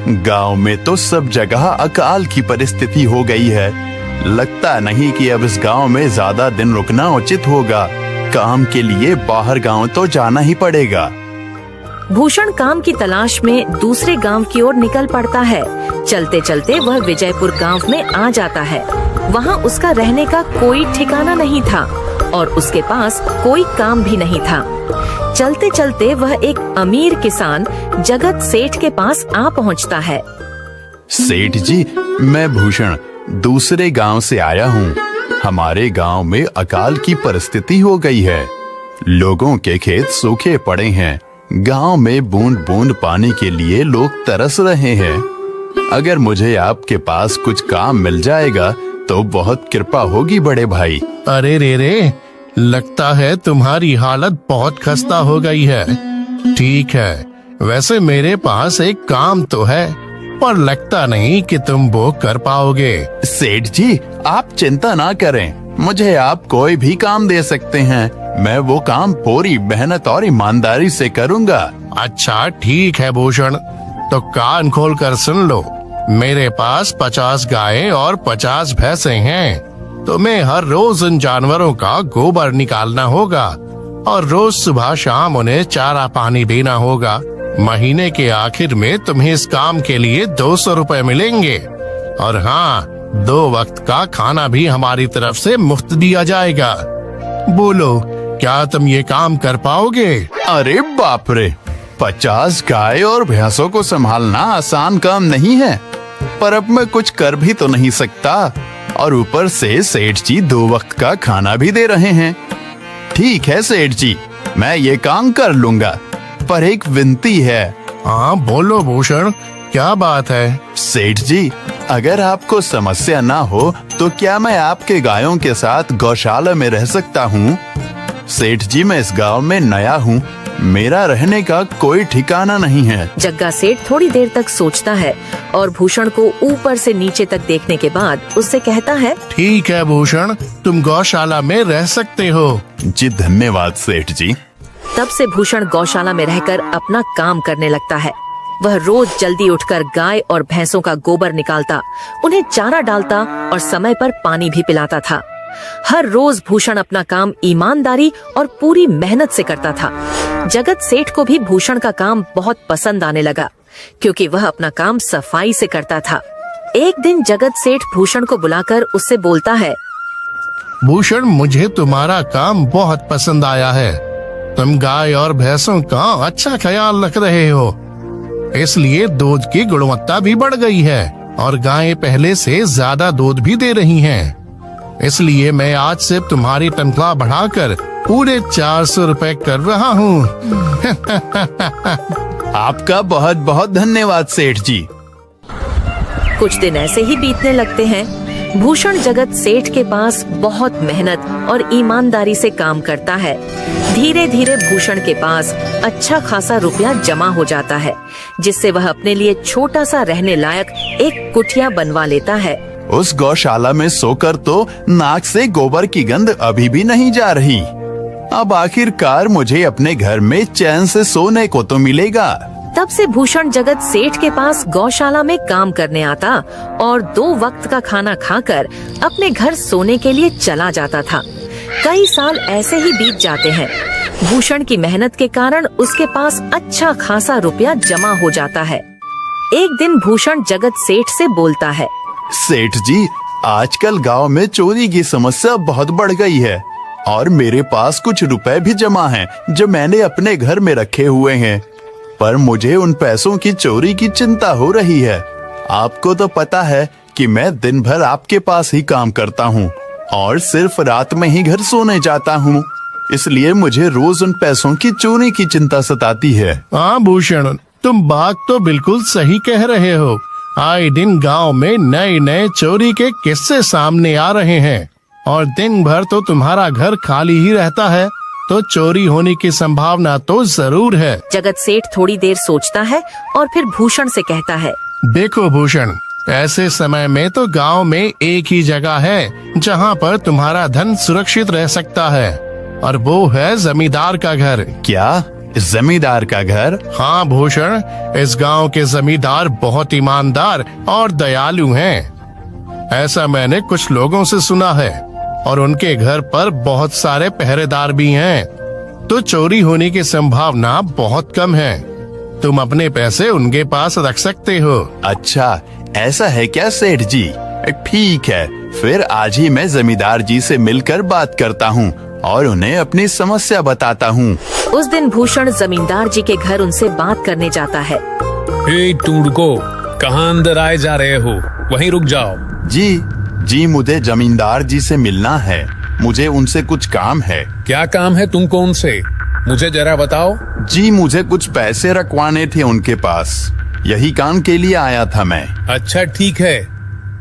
गांव में तो सब जगह अकाल की परिस्थिति हो गई है। लगता नहीं कि अब इस गांव में ज्यादा दिन रुकना उचित होगा। काम के लिए बाहर गांव तो जाना ही पड़ेगा। भूषण काम की तलाश में दूसरे गांव की ओर निकल पड़ता है। चलते चलते वह विजयपुर गांव में आ जाता है। वहां उसका रहने का कोई ठिकाना नहीं था और उसके पास कोई काम भी नहीं था। चलते चलते वह एक अमीर किसान जगत सेठ के पास आ पहुंचता है। सेठ जी, मैं भूषण दूसरे गांव से आया हूँ। हमारे गांव में अकाल की परिस्थिति हो गई है। लोगों के खेत सूखे पड़े हैं। गांव में बूंद बूंद पानी के लिए लोग तरस रहे हैं। अगर मुझे आपके पास कुछ काम मिल जाएगा तो बहुत कृपा होगी बड़े भाई। अरे रे, लगता है तुम्हारी हालत बहुत खस्ता हो गई है। ठीक है, वैसे मेरे पास एक काम तो है, पर लगता नहीं कि तुम वो कर पाओगे। सेठ जी, आप चिंता ना करें। मुझे आप कोई भी काम दे सकते हैं। मैं वो काम पूरी मेहनत और ईमानदारी से करूँगा। अच्छा ठीक है भूषण, तो कान खोल कर सुन लो। मेरे पास 50 गायें और 50 भैंसे हैं। तुम्हें हर रोज इन जानवरों का गोबर निकालना होगा और रोज सुबह शाम उन्हें चारा पानी देना होगा। महीने के आखिर में तुम्हें इस काम के लिए 200 रुपए मिलेंगे। और हाँ, 2 वक्त का खाना भी हमारी तरफ से मुफ्त दिया जाएगा। बोलो, क्या तुम ये काम कर पाओगे? अरे बाप रे, 50 गाय और भैंसों को संभालना आसान काम नहीं है। पर अब मैं कुछ कर भी तो नहीं सकता, और ऊपर से सेठ जी 2 वक्त का खाना भी दे रहे हैं। ठीक है सेठ जी, मैं ये काम कर लूंगा, पर एक विनती है। हाँ बोलो भूषण, क्या बात है? सेठ जी, अगर आपको समस्या ना हो तो क्या मैं आपके गायों के साथ गौशाला में रह सकता हूँ? सेठ जी, मैं इस गांव में नया हूँ। मेरा रहने का कोई ठिकाना नहीं है। जग्गा सेठ थोड़ी देर तक सोचता है और भूषण को ऊपर से नीचे तक देखने के बाद उससे कहता है, ठीक है भूषण, तुम गौशाला में रह सकते हो। जी धन्यवाद सेठ जी। तब से भूषण गौशाला में रहकर अपना काम करने लगता है। वह रोज जल्दी उठकर गाय और भैंसों का गोबर निकालता, उन्हें चारा डालता और समय पर पानी भी पिलाता था। हर रोज भूषण अपना काम ईमानदारी और पूरी मेहनत से करता था। जगत सेठ को भी भूषण का काम बहुत पसंद आने लगा, क्योंकि वह अपना काम सफाई से करता था। एक दिन जगत सेठ भूषण को बुलाकर उससे बोलता है, भूषण, मुझे तुम्हारा काम बहुत पसंद आया है। तुम गाय और भैंसों का अच्छा ख्याल रख रहे हो, इसलिए दूध की गुणवत्ता भी बढ़ गई है और गायें पहले से ज्यादा दूध भी दे रही हैं। इसलिए मैं आज से तुम्हारी तनख्वाह बढ़ाकर पूरे 400 रुपए कर रहा हूँ। आपका बहुत बहुत धन्यवाद सेठ जी। कुछ दिन ऐसे ही बीतने लगते हैं। भूषण जगत सेठ के पास बहुत मेहनत और ईमानदारी से काम करता है। धीरे धीरे भूषण के पास अच्छा खासा रुपया जमा हो जाता है, जिससे वह अपने लिए छोटा सा रहने लायक एक कुटिया बनवा लेता है। उस गौशाला में सोकर तो नाक से गोबर की गंध अभी भी नहीं जा रही। अब आखिरकार मुझे अपने घर में चैन से सोने को तो मिलेगा। तब से भूषण जगत सेठ के पास गौशाला में काम करने आता और 2 वक्त का खाना खाकर अपने घर सोने के लिए चला जाता था। कई साल ऐसे ही बीत जाते हैं। भूषण की मेहनत के कारण उसके पास अच्छा खासा रुपया जमा हो जाता है। एक दिन भूषण जगत सेठ से बोलता है, सेठ जी, आजकल गांव में चोरी की समस्या बहुत बढ़ गई है और मेरे पास कुछ रुपए भी जमा हैं जो मैंने अपने घर में रखे हुए हैं, पर मुझे उन पैसों की चोरी की चिंता हो रही है। आपको तो पता है कि मैं दिन भर आपके पास ही काम करता हूँ और सिर्फ रात में ही घर सोने जाता हूँ, इसलिए मुझे रोज उन पैसों की चोरी की चिंता सताती है। हाँ भूषण, तुम बात तो बिल्कुल सही कह रहे हो। आए दिन गांव में नए नए चोरी के किस्से सामने आ रहे हैं और दिन भर तो तुम्हारा घर खाली ही रहता है, तो चोरी होने की संभावना तो जरूर है। जगत सेठ थोड़ी देर सोचता है और फिर भूषण से कहता है, देखो भूषण, ऐसे समय में तो गांव में एक ही जगह है जहां पर तुम्हारा धन सुरक्षित रह सकता है, और वो है जमींदार का घर। क्या जमींदार का घर? हाँ भूषण, इस गांव के जमींदार बहुत ईमानदार और दयालु हैं। ऐसा मैंने कुछ लोगों से सुना है और उनके घर पर बहुत सारे पहरेदार भी हैं, तो चोरी होने की संभावना बहुत कम है। तुम अपने पैसे उनके पास रख सकते हो। अच्छा, ऐसा है क्या सेठ जी? ठीक है, फिर आज ही मैं जमींदार जी से मिलकर बात करता हूँ और उन्हें अपनी समस्या बताता हूँ। उस दिन भूषण जमींदार जी के घर उनसे बात करने जाता है। तुम रुको, कहाँ अंदर आए जा रहे हो? वहीं रुक जाओ। जी, मुझे जमींदार जी से मिलना है। मुझे उनसे कुछ काम है। क्या काम है तुमको उनसे? मुझे जरा बताओ। जी, मुझे कुछ पैसे रखवाने थे उनके पास, यही काम के लिए आया था मैं। अच्छा ठीक है,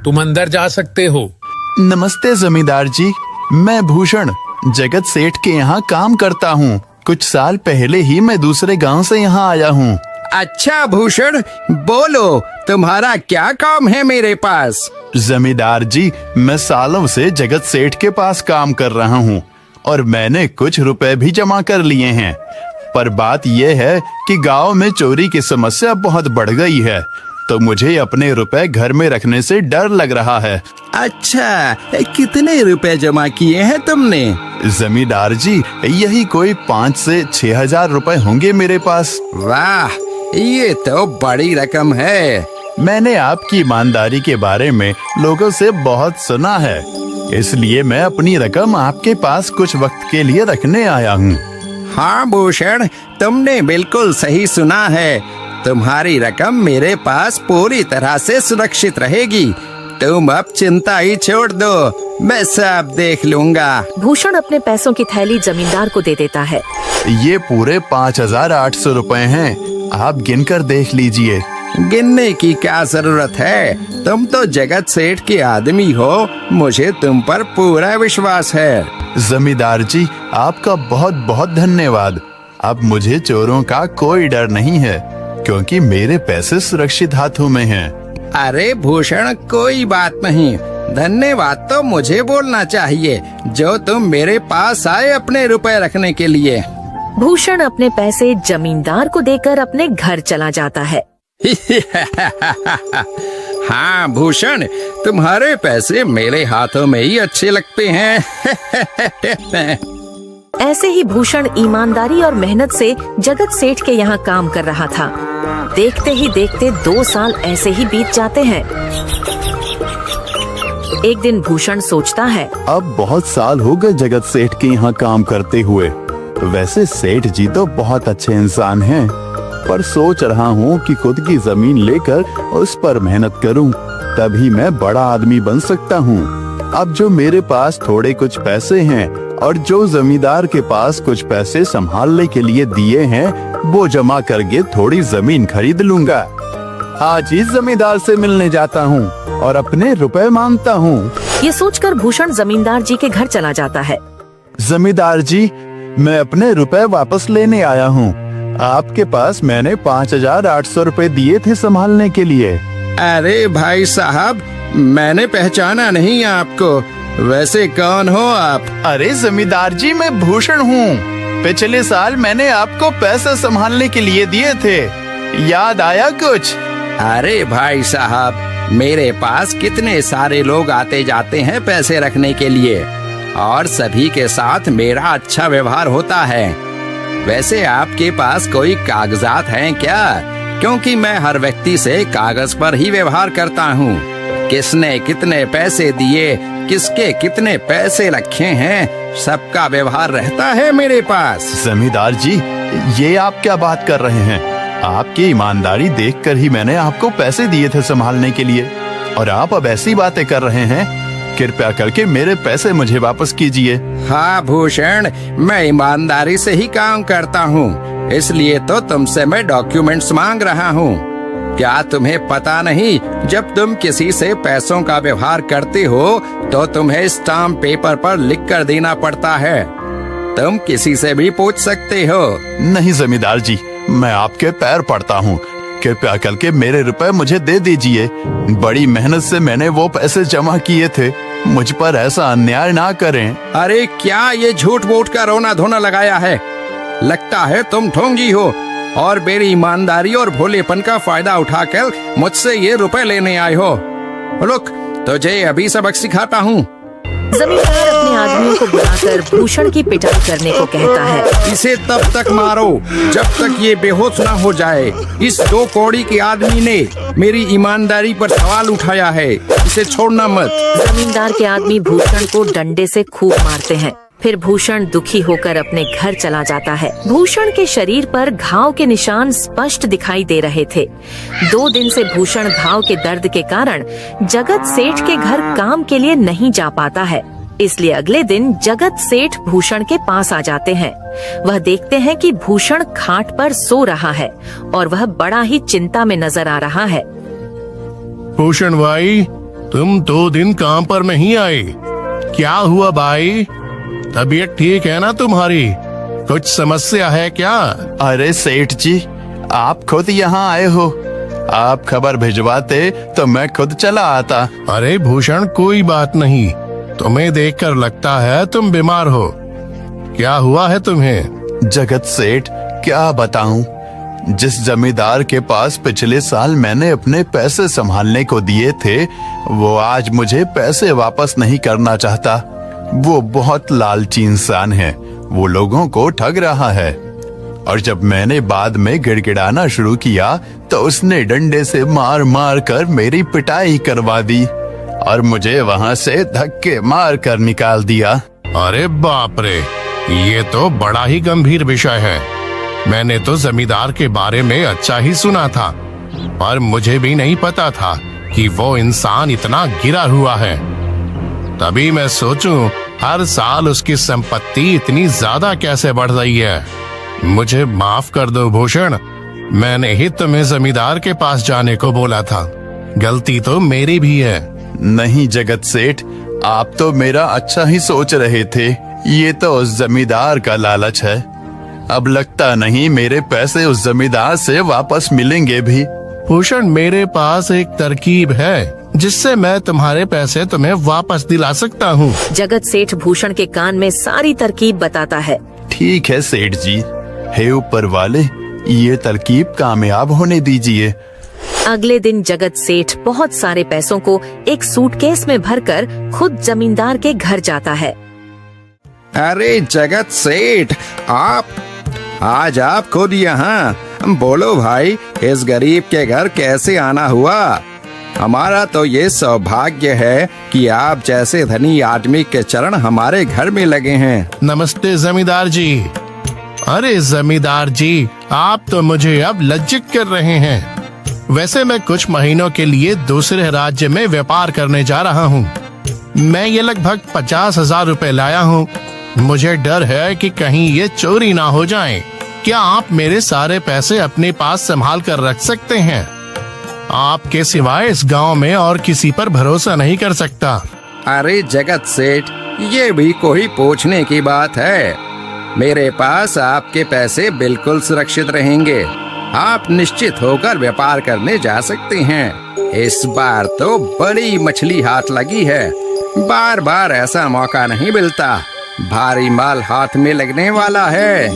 तुम अंदर जा सकते हो। नमस्ते जमींदार जी, मैं भूषण जगत सेठ के यहाँ काम करता हूँ। कुछ साल पहले ही मैं दूसरे गांव से यहाँ आया हूँ। अच्छा भूषण, बोलो तुम्हारा क्या काम है मेरे पास? जमींदार जी, मैं सालों से जगत सेठ के पास काम कर रहा हूँ और मैंने कुछ रुपए भी जमा कर लिए हैं, पर बात यह है कि गांव में चोरी की समस्या बहुत बढ़ गई है, तो मुझे अपने रुपए घर में रखने से डर लग रहा है। अच्छा, कितने रुपए जमा किए हैं तुमने? जमींदार जी, यही कोई 5 से 6 हजार रुपए होंगे मेरे पास। वाह, ये तो बड़ी रकम है। मैंने आपकी ईमानदारी के बारे में लोगों से बहुत सुना है, इसलिए मैं अपनी रकम आपके पास कुछ वक्त के लिए रखने आया हूँ। हाँ भूषण, तुमने बिल्कुल सही सुना है। तुम्हारी रकम मेरे पास पूरी तरह से सुरक्षित रहेगी। तुम अब चिंता ही छोड़ दो, मैं सब देख लूंगा। भूषण अपने पैसों की थैली जमींदार को दे देता है। ये पूरे 5,800 रुपए हैं, आप गिनकर देख लीजिए। गिनने की क्या जरूरत है? तुम तो जगत सेठ के आदमी हो, मुझे तुम पर पूरा विश्वास है। जमींदार जी, आपका बहुत बहुत धन्यवाद। अब मुझे चोरों का कोई डर नहीं है, क्योंकि मेरे पैसे सुरक्षित हाथों में हैं। अरे भूषण, कोई बात नहीं, धन्यवाद तो मुझे बोलना चाहिए, जो तुम मेरे पास आए अपने रुपए रखने के लिए। भूषण अपने पैसे जमींदार को देकर अपने घर चला जाता है। हाँ भूषण, तुम्हारे पैसे मेरे हाथों में ही अच्छे लगते हैं। ऐसे ही भूषण ईमानदारी और मेहनत से जगत सेठ के यहाँ काम कर रहा था। देखते ही देखते 2 साल ऐसे ही बीत जाते हैं। एक दिन भूषण सोचता है, अब बहुत साल हो गए जगत सेठ के यहाँ काम करते हुए। वैसे सेठ जी तो बहुत अच्छे इंसान हैं, पर सोच रहा हूँ कि खुद की जमीन लेकर उस पर मेहनत करूँ, तभी मैं बड़ा आदमी बन सकता हूँ। अब जो मेरे पास थोड़े कुछ पैसे हैं और जो जमींदार के पास कुछ पैसे संभालने के लिए दिए हैं, वो जमा करके थोड़ी जमीन खरीद लूंगा। आज ही जमींदार से मिलने जाता हूँ और अपने रुपए मांगता हूँ। ये सोचकर भूषण जमींदार जी के घर चला जाता है। जमींदार जी, मैं अपने रुपए वापस लेने आया हूँ। आपके पास मैंने 5,800 रुपए दिए थे संभालने के लिए। अरे भाई साहब, मैंने पहचाना नहीं आपको, वैसे कौन हो आप? अरे जमींदार जी, मैं भूषण हूँ। पिछले साल मैंने आपको पैसे संभालने के लिए दिए थे, याद आया कुछ? अरे भाई साहब, मेरे पास कितने सारे लोग आते जाते हैं पैसे रखने के लिए, और सभी के साथ मेरा अच्छा व्यवहार होता है। वैसे आपके पास कोई कागजात हैं क्या? क्योंकि मैं हर व्यक्ति से कागज पर ही व्यवहार करता हूँ। किसने कितने पैसे दिए, किसके कितने पैसे रखे हैं, सबका व्यवहार रहता है मेरे पास। जमींदार जी, ये आप क्या बात कर रहे हैं? आपकी ईमानदारी देखकर ही मैंने आपको पैसे दिए थे संभालने के लिए, और आप अब ऐसी बातें कर रहे हैं। कृपया करके मेरे पैसे मुझे वापस कीजिए। हाँ भूषण, मैं ईमानदारी से ही काम करता हूँ, इसलिए तो तुमसे मैं डॉक्यूमेंट्स मांग रहा हूँ। क्या तुम्हें पता नहीं, जब तुम किसी से पैसों का व्यवहार करते हो तो तुम्हें स्टाम्प पेपर पर लिख कर देना पड़ता है। तुम किसी से भी पूछ सकते हो। नहीं जमींदार जी, मैं आपके पैर पड़ता हूँ, कृपया करके मेरे रुपए मुझे दे दीजिए। बड़ी मेहनत से मैंने वो पैसे जमा किए थे, मुझ पर ऐसा अन्याय ना करें। अरे क्या ये झूठ मूठ का रोना धोना लगाया है? लगता है तुम ढोंगी हो और मेरी ईमानदारी और भोलेपन का फायदा उठाकर मुझसे ये रुपए लेने आए हो। रुक, तुझे अभी सबक सिखाता हूँ। जमींदार अपने आदमियों को बुलाकर भूषण की पिटाई करने को कहता है। इसे तब तक मारो जब तक ये बेहोश न हो जाए। इस 2 कौड़ी के आदमी ने मेरी ईमानदारी पर सवाल उठाया है, इसे छोड़ना मत। जमींदार के आदमी भूषण को डंडे से खूब मारते हैं। फिर भूषण दुखी होकर अपने घर चला जाता है। भूषण के शरीर पर घाव के निशान स्पष्ट दिखाई दे रहे थे। 2 दिन से भूषण घाव के दर्द के कारण जगत सेठ के घर काम के लिए नहीं जा पाता है। इसलिए अगले दिन जगत सेठ भूषण के पास आ जाते हैं। वह देखते हैं कि भूषण खाट पर सो रहा है और वह बड़ा ही चिंता में नजर आ रहा है। भूषण भाई, तुम 2 दिन काम पर नहीं आए, क्या हुआ भाई? तबीयत ठीक है ना तुम्हारी? कुछ समस्या है क्या? अरे सेठ जी, आप खुद यहाँ आए हो। आप खबर भिजवाते तो मैं खुद चला आता। अरे भूषण, कोई बात नहीं, तुम्हें देखकर लगता है तुम बीमार हो। क्या हुआ है तुम्हें? जगत सेठ, क्या बताऊं, जिस जमींदार के पास पिछले साल मैंने अपने पैसे संभालने को दिए थे, वो आज मुझे पैसे वापस नहीं करना चाहता। वो बहुत लालची इंसान है, वो लोगों को ठग रहा है। और जब मैंने बाद में गिड़गिड़ाना शुरू किया तो उसने डंडे से मार मार कर मेरी पिटाई करवा दी और मुझे वहाँ से धक्के मार कर निकाल दिया। अरे बाप रे, ये तो बड़ा ही गंभीर विषय है। मैंने तो जमींदार के बारे में अच्छा ही सुना था, पर मुझे भी नहीं पता था कि वो इंसान इतना गिरा हुआ है। तभी मैं सोचूं, हर साल उसकी संपत्ति इतनी ज्यादा कैसे बढ़ रही है। मुझे माफ कर दो भूषण, मैंने ही तुम्हें जमींदार के पास जाने को बोला था। गलती तो मेरी भी है। नहीं जगत सेठ, आप तो मेरा अच्छा ही सोच रहे थे। ये तो उस जमींदार का लालच है। अब लगता नहीं मेरे पैसे उस जमींदार से वापस मिलेंगे भी। भूषण, मेरे पास एक तरकीब है जिससे मैं तुम्हारे पैसे तुम्हें वापस दिला सकता हूँ। जगत सेठ भूषण के कान में सारी तरकीब बताता है। ठीक है सेठ जी, हे ऊपर वाले, ये तरकीब कामयाब होने दीजिए। अगले दिन जगत सेठ बहुत सारे पैसों को एक सूटकेस में भरकर खुद जमींदार के घर जाता है। अरे जगत सेठ, आज आप खुद यहाँ? बोलो भाई, इस गरीब के घर कैसे आना हुआ? हमारा तो ये सौभाग्य है कि आप जैसे धनी आदमी के चरण हमारे घर में लगे हैं। नमस्ते जमींदार जी। अरे जमींदार जी, आप तो मुझे अब लज्जित कर रहे हैं। वैसे मैं कुछ महीनों के लिए दूसरे राज्य में व्यापार करने जा रहा हूँ। मैं ये लगभग 50,000 रुपए लाया हूँ। मुझे डर है कि कहीं ये चोरी ना हो जाए। क्या आप मेरे सारे पैसे अपने पास संभाल कर रख सकते हैं? आपके सिवाय इस गांव में और किसी पर भरोसा नहीं कर सकता। अरे जगत सेठ, ये भी कोई पूछने की बात है? मेरे पास आपके पैसे बिल्कुल सुरक्षित रहेंगे। आप निश्चित होकर व्यापार करने जा सकते हैं। इस बार तो बड़ी मछली हाथ लगी है। बार बार ऐसा मौका नहीं मिलता। भारी माल हाथ में लगने वाला है।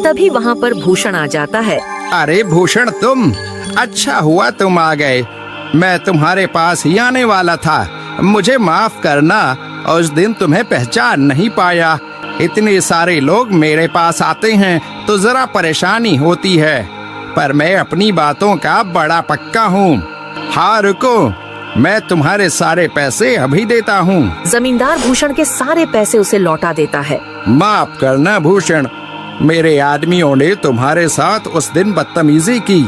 तभी वहाँ पर भूषण आ जाता है। अरे भूषण, तुम? अच्छा हुआ तुम आ गए। मैं तुम्हारे पास ही आने वाला था। मुझे माफ करना, उस दिन तुम्हें पहचान नहीं पाया। इतने सारे लोग मेरे पास आते हैं तो जरा परेशानी होती है, पर मैं अपनी बातों का बड़ा पक्का हूँ। हाँ रुको, मैं तुम्हारे सारे पैसे अभी देता हूँ। जमींदार भूषण के सारे पैसे उसे लौटा देता है। माफ करना भूषण, मेरे आदमियों ने तुम्हारे साथ उस दिन बदतमीजी की।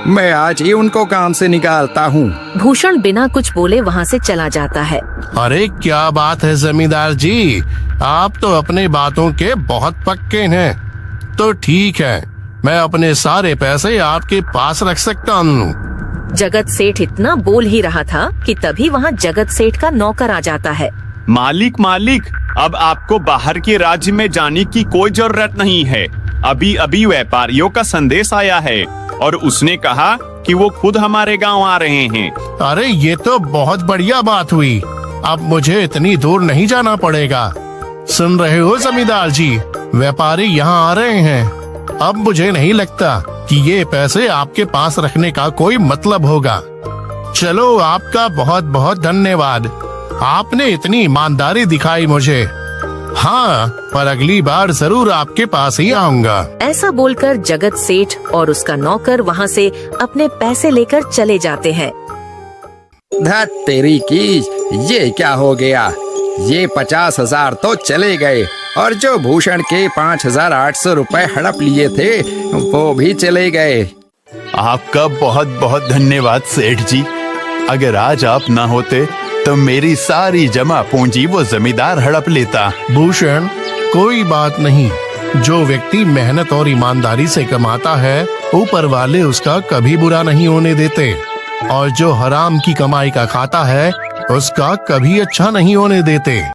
मैं आज ही उनको काम से निकालता हूँ। भूषण बिना कुछ बोले वहाँ से चला जाता है। अरे क्या बात है जमींदार जी, आप तो अपने बातों के बहुत पक्के हैं। तो ठीक है, मैं अपने सारे पैसे आपके पास रख सकता हूँ। जगत सेठ इतना बोल ही रहा था कि तभी वहाँ जगत सेठ का नौकर आ जाता है। मालिक, अब आपको बाहर के राज्य में जाने की कोई जरूरत नहीं है। अभी अभी व्यापारियों का संदेश आया है और उसने कहा कि वो खुद हमारे गांव आ रहे हैं। अरे ये तो बहुत बढ़िया बात हुई। अब मुझे इतनी दूर नहीं जाना पड़ेगा। सुन रहे हो जमींदार जी, व्यापारी यहाँ आ रहे हैं। अब मुझे नहीं लगता कि ये पैसे आपके पास रखने का कोई मतलब होगा। चलो, आपका बहुत बहुत धन्यवाद। आपने इतनी ईमानदारी दिखाई मुझे। हाँ, पर अगली बार जरूर आपके पास ही आऊंगा। ऐसा बोलकर जगत सेठ और उसका नौकर वहाँ से अपने पैसे लेकर चले जाते हैं। धत तेरी की, ये क्या हो गया? ये 50,000 तो चले गए और जो भूषण के 5,800 रुपए हड़प लिए थे वो भी चले गए। आपका बहुत बहुत धन्यवाद सेठ जी। अगर आज आप ना होते तो मेरी सारी जमा पूंजी वो जमींदार हड़प लेता। भूषण, कोई बात नहीं। जो व्यक्ति मेहनत और ईमानदारी से कमाता है, ऊपर वाले उसका कभी बुरा नहीं होने देते, और जो हराम की कमाई का खाता है उसका कभी अच्छा नहीं होने देते।